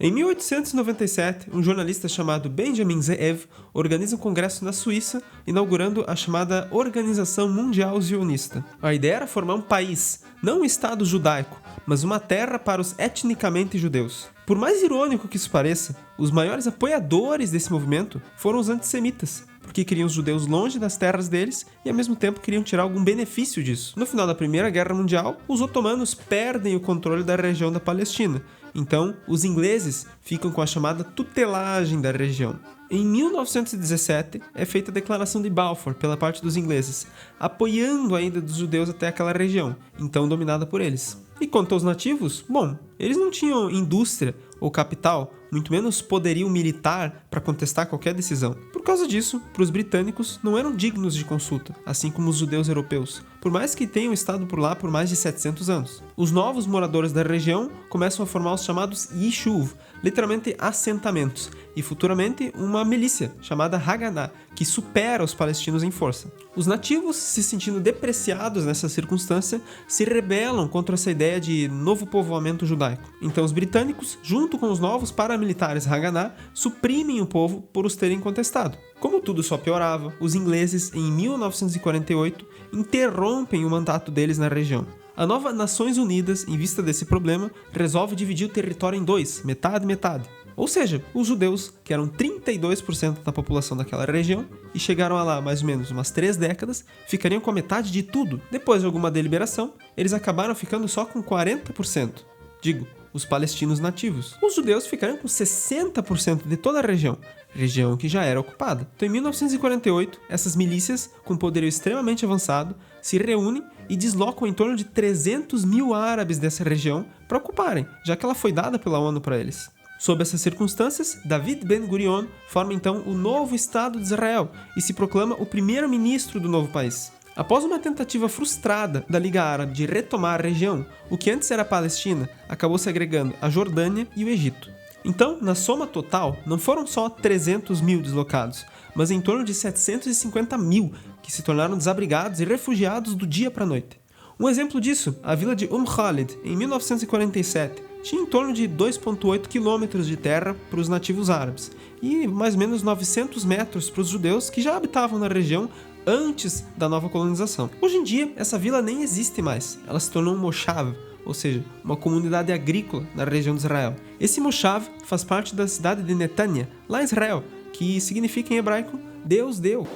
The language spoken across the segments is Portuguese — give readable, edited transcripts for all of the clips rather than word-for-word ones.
Em 1897, um jornalista chamado Benjamin Zeev organiza um congresso na Suíça, inaugurando a chamada Organização Mundial Zionista. A ideia era formar um país, não um Estado judaico, mas uma terra para os etnicamente judeus. Por mais irônico que isso pareça, os maiores apoiadores desse movimento foram os antissemitas, porque queriam os judeus longe das terras deles e ao mesmo tempo queriam tirar algum benefício disso. No final da Primeira Guerra Mundial, os otomanos perdem o controle da região da Palestina, então os ingleses ficam com a chamada tutelagem da região. Em 1917, é feita a Declaração de Balfour pela parte dos ingleses, apoiando a ida dos judeus até aquela região, então dominada por eles. E quanto aos nativos, bom, eles não tinham indústria ou capital, muito menos poderio militar para contestar qualquer decisão. Por causa disso, para os britânicos não eram dignos de consulta, assim como os judeus europeus, por mais que tenham estado por lá por mais de 700 anos. Os novos moradores da região começam a formar os chamados Yishuv, literalmente assentamentos, e futuramente uma milícia chamada Haganah, que supera os palestinos em força. Os nativos, se sentindo depreciados nessa circunstância, se rebelam contra essa ideia de novo povoamento judaico. Então os britânicos, junto com os novos paramilitares Haganah, suprimem o povo por os terem contestado. Como tudo só piorava, os ingleses, em 1948, interrompem o mandato deles na região. A nova Nações Unidas, em vista desse problema, resolve dividir o território em dois, metade e metade. Ou seja, os judeus, que eram 32% da população daquela região, e chegaram a lá mais ou menos umas 3 décadas, ficariam com a metade de tudo. Depois de alguma deliberação, eles acabaram ficando só com 40%. Digo, os palestinos nativos. Os judeus ficaram com 60% de toda a região que já era ocupada. Então, em 1948, essas milícias, com poderio extremamente avançado, se reúnem e deslocam em torno de 300 mil árabes dessa região para ocuparem, já que ela foi dada pela ONU para eles. Sob essas circunstâncias, David Ben-Gurion forma então o novo Estado de Israel e se proclama o primeiro-ministro do novo país. Após uma tentativa frustrada da Liga Árabe de retomar a região, o que antes era a Palestina acabou se agregando a Jordânia e o Egito. Então, na soma total, não foram só 300 mil deslocados, mas em torno de 750 mil que se tornaram desabrigados e refugiados do dia para a noite. Um exemplo disso, a vila de Khalid, em 1947, tinha em torno de 2,8 quilômetros de terra para os nativos árabes e mais ou menos 900 metros para os judeus que já habitavam na região antes da nova colonização. Hoje em dia, essa vila nem existe mais, ela se tornou um moshav, ou seja, uma comunidade agrícola na região de Israel. Esse moshav faz parte da cidade de Netanya, lá em Israel, que significa em hebraico Deus deu.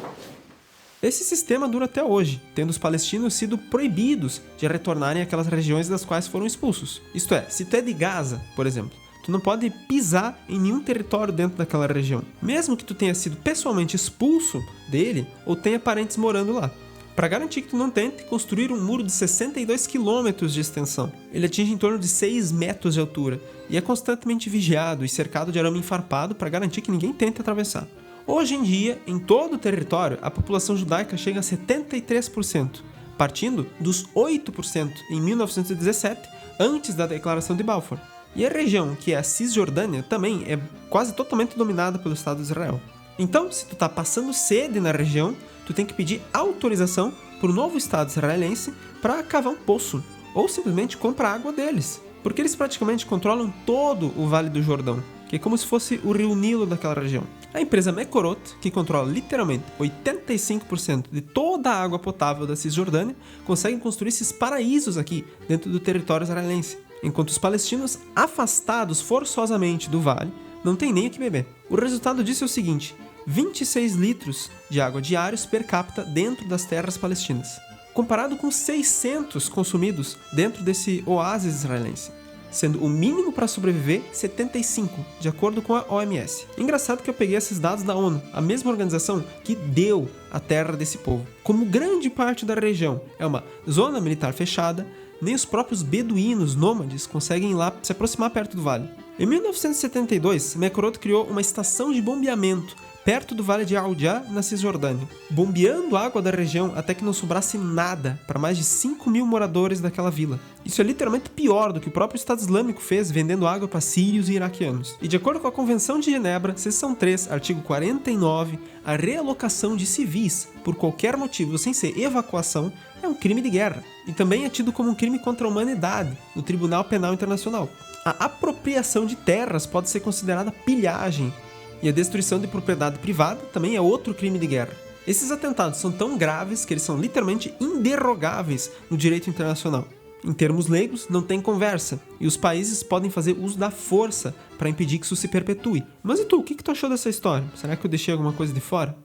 Esse sistema dura até hoje, tendo os palestinos sido proibidos de retornarem àquelas regiões das quais foram expulsos. Isto é, se tu é de Gaza, por exemplo, tu não pode pisar em nenhum território dentro daquela região, mesmo que tu tenha sido pessoalmente expulso dele ou tenha parentes morando lá. Para garantir que tu não tente construir um muro de 62 km de extensão. Ele atinge em torno de 6 metros de altura e é constantemente vigiado e cercado de arame farpado para garantir que ninguém tente atravessar. Hoje em dia, em todo o território, a população judaica chega a 73%, partindo dos 8% em 1917, antes da Declaração de Balfour. E a região, que é a Cisjordânia, também é quase totalmente dominada pelo Estado de Israel. Então, se tu tá passando sede na região, tu tem que pedir autorização para o novo Estado israelense para cavar um poço, ou simplesmente comprar água deles, porque eles praticamente controlam todo o Vale do Jordão, que é como se fosse o rio Nilo daquela região. A empresa Mekorot, que controla literalmente 85% de toda a água potável da Cisjordânia, consegue construir esses paraísos aqui dentro do território israelense, enquanto os palestinos, afastados forçosamente do vale, não têm nem o que beber. O resultado disso é o seguinte: 26 litros de água diários per capita dentro das terras palestinas, comparado com 600 consumidos dentro desse oásis israelense, sendo o mínimo para sobreviver 75, de acordo com a OMS. Engraçado que eu peguei esses dados da ONU, a mesma organização que deu a terra desse povo. Como grande parte da região é uma zona militar fechada, nem os próprios beduínos nômades conseguem ir lá se aproximar perto do vale. Em 1972, Mekorot criou uma estação de bombeamento perto do Vale de Aoudia, na Cisjordânia, bombeando a água da região até que não sobrasse nada para mais de 5 mil moradores daquela vila. Isso é literalmente pior do que o próprio Estado Islâmico fez vendendo água para sírios e iraquianos. E de acordo com a Convenção de Genebra, seção 3, artigo 49, a realocação de civis por qualquer motivo sem ser evacuação é um crime de guerra. E também é tido como um crime contra a humanidade no Tribunal Penal Internacional. A apropriação de terras pode ser considerada pilhagem, e a destruição de propriedade privada também é outro crime de guerra. Esses atentados são tão graves que eles são literalmente inderrogáveis no direito internacional. Em termos leigos, não tem conversa, e os países podem fazer uso da força para impedir que isso se perpetue. Mas e tu, o que tu achou dessa história? Será que eu deixei alguma coisa de fora?